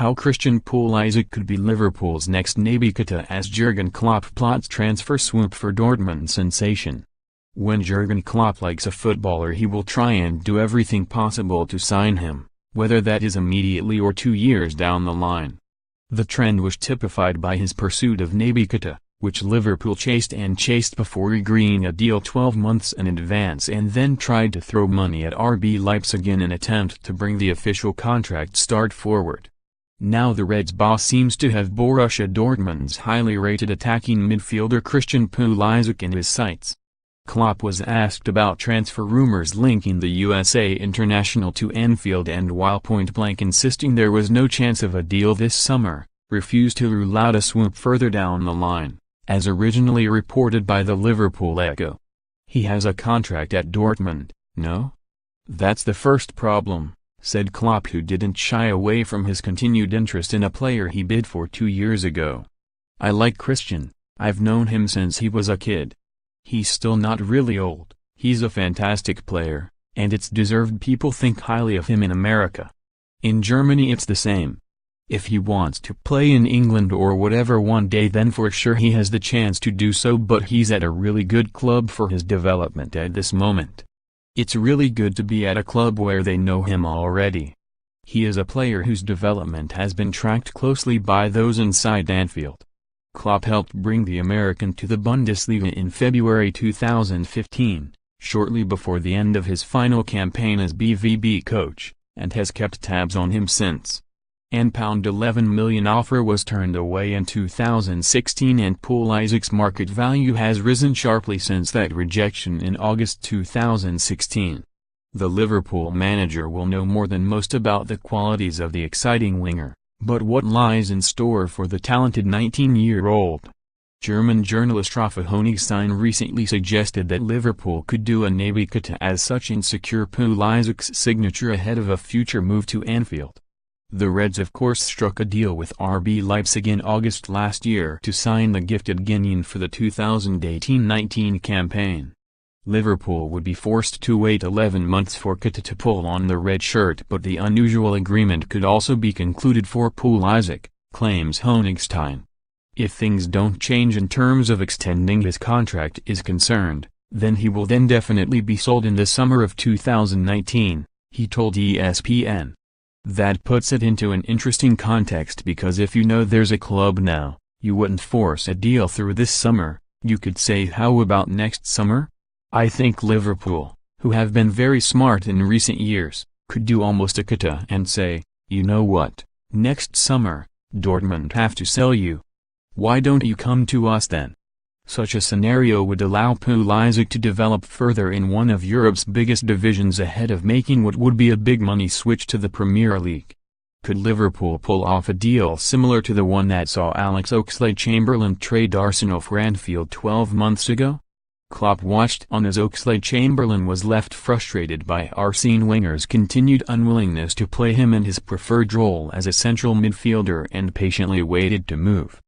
how Christian Pulisic could be Liverpool's next Naby Keita as Jurgen Klopp plots transfer swoop for Dortmund sensation. When Jurgen Klopp likes a footballer, he will try and do everything possible to sign him, whether that is immediately or 2 years down the line. The trend was typified by his pursuit of Naby Keita, which Liverpool chased before agreeing a deal 12 months in advance and then tried to throw money at RB Leipzig in an attempt to bring the official contract start forward. Now the Reds' boss seems to have Borussia Dortmund's highly rated attacking midfielder Christian Pulisic in his sights. Klopp was asked about transfer rumors linking the USA international to Anfield, and while point-blank insisting there was no chance of a deal this summer, refused to rule out a swoop further down the line, as originally reported by the Liverpool Echo. He has a contract at Dortmund, no? That's the first problem, said Klopp, who didn't shy away from his continued interest in a player he bid for 2 years ago. I like Christian, I've known him since he was a kid. He's still not really old, he's a fantastic player, and it's deserved people think highly of him in America. In Germany it's the same. If he wants to play in England or whatever one day, then for sure he has the chance to do so, but he's at a really good club for his development at this moment. It's really good to be at a club where they know him already. He is a player whose development has been tracked closely by those inside Anfield. Klopp helped bring the American to the Bundesliga in February 2015, shortly before the end of his final campaign as BVB coach, and has kept tabs on him since. An £11 million offer was turned away in 2016, and Pulisic's market value has risen sharply since that rejection in August 2016. The Liverpool manager will know more than most about the qualities of the exciting winger, but what lies in store for the talented 19-year-old? German journalist Rafa Honigstein recently suggested that Liverpool could do a Naby Keita as such and secure Pulisic's signature ahead of a future move to Anfield. The Reds of course struck a deal with RB Leipzig in August last year to sign the gifted Guinean for the 2018-19 campaign. Liverpool would be forced to wait 11 months for Keita to pull on the red shirt, but the unusual agreement could also be concluded for Pulisic, claims Honigstein. If things don't change in terms of extending his contract is concerned, then he will then definitely be sold in the summer of 2019, he told ESPN. That puts it into an interesting context, because if you know there's a club now, you wouldn't force a deal through this summer. You could say, how about next summer? I think Liverpool, who have been very smart in recent years, could do almost a Keita and say, you know what, next summer, Dortmund have to sell you. Why don't you come to us then? Such a scenario would allow Pulisic to develop further in one of Europe's biggest divisions ahead of making what would be a big money switch to the Premier League. Could Liverpool pull off a deal similar to the one that saw Alex Oxlade-Chamberlain trade Arsenal for Anfield 12 months ago? Klopp watched on as Oxlade-Chamberlain was left frustrated by Arsene Wenger's continued unwillingness to play him in his preferred role as a central midfielder, and patiently waited to move.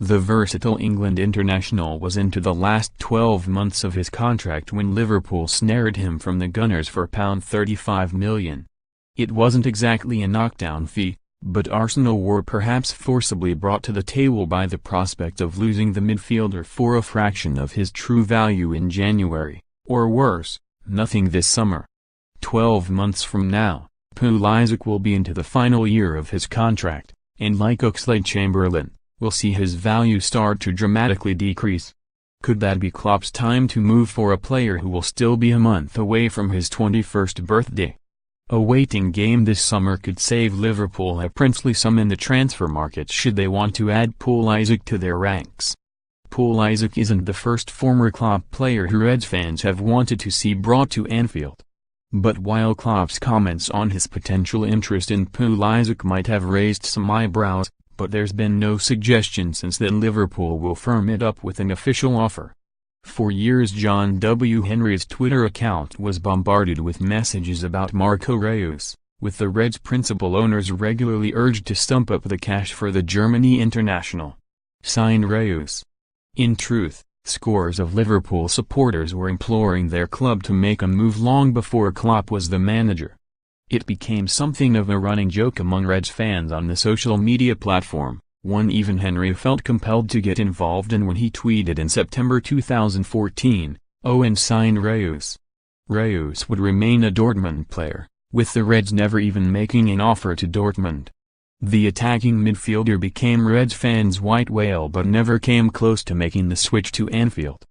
The versatile England international was into the last 12 months of his contract when Liverpool snared him from the Gunners for £35 million. It wasn't exactly a knockdown fee, but Arsenal were perhaps forcibly brought to the table by the prospect of losing the midfielder for a fraction of his true value in January, or worse, nothing this summer. 12 months from now, Pulisic will be into the final year of his contract, and like Oxlade-Chamberlain, we'll see his value start to dramatically decrease. Could that be Klopp's time to move for a player who will still be a month away from his 21st birthday? A waiting game this summer could save Liverpool a princely sum in the transfer market should they want to add Pulisic to their ranks. Pulisic isn't the first former Klopp player who Reds fans have wanted to see brought to Anfield. But while Klopp's comments on his potential interest in Pulisic might have raised some eyebrows, but there's been no suggestion since that Liverpool will firm it up with an official offer. For years John W. Henry's Twitter account was bombarded with messages about Marco Reus, with the Reds' principal owners regularly urged to stump up the cash for the Germany international. Signed Reus. In truth, scores of Liverpool supporters were imploring their club to make a move long before Klopp was the manager. It became something of a running joke among Reds fans on the social media platform, one even Henry felt compelled to get involved in when he tweeted in September 2014, "Owen signed Reus." Reus would remain a Dortmund player, with the Reds never even making an offer to Dortmund. The attacking midfielder became Reds fans' white whale but never came close to making the switch to Anfield.